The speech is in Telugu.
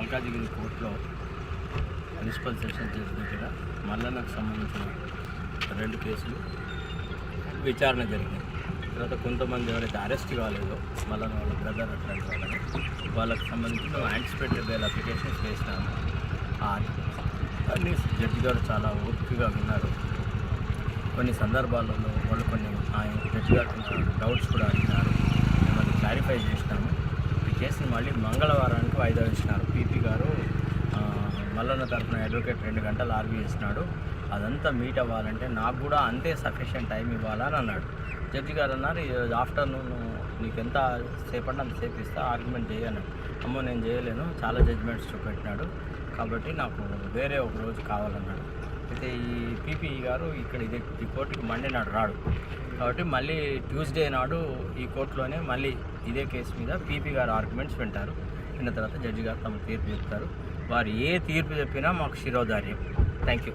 మల్కాజిగిరి కోర్టులో ప్రిన్సిపల్ సెషన్ జడ్జి దగ్గర మల్లన్నకు సంబంధించిన 2 కేసులు విచారణ జరిగింది. తర్వాత కొంతమంది ఎవరైతే అరెస్ట్ కాలేదో మల్లన్న వాళ్ళ బ్రదర్ అట్లాంటి వాళ్ళకి సంబంధించిన యాంటిసిపేటరీ బెయిల్ అప్లికేషన్స్ వేసినాము. అన్ని జడ్జి గారు చాలా ఓపికగా విన్నారు. కొన్ని సందర్భాలలో వాళ్ళు కొన్ని జడ్జి గారు డౌట్స్ కూడా అడిగినారు. మేము క్లారిఫై చేసినాము. ఈ కేసుని మళ్ళీ మంగళవారానికి వాయిదా వేసినారు. పీపీ గారు మల్లన్న తరఫున అడ్వకేట్ 2 గంటలు ఆర్గ్యూ చేసినాడు. అదంతా మీట్ అవ్వాలంటే నాకు కూడా అంతే సఫిషియెంట్ టైం ఇవ్వాలని అన్నాడు. జడ్జి గారు అన్నారు, ఈరోజు ఆఫ్టర్నూన్ నీకు ఎంత సేపంటే అంతసేపు ఇస్తా, ఆర్గ్యుమెంట్ చేయను. అమ్మో నేను చేయలేను, చాలా జడ్జిమెంట్స్ చూపెట్టినాడు, కాబట్టి నాకు వేరే ఒక రోజు కావాలన్నాడు. అయితే ఈ పీపీ గారు ఇక్కడ ఈ కోర్టుకి మండే నాడు రాడు, కాబట్టి మళ్ళీ ట్యూస్డే నాడు ఈ కోర్టులోనే మళ్ళీ ఇదే కేసు మీద పీపీ గారు ఆర్గ్యుమెంట్స్ వింటారు. విన్న తర్వాత జడ్జి గారు తమ తీర్పు చెప్తారు. వారు ఏ తీర్పు చెప్పినా మాకు శిరోధార్యం. Thank you.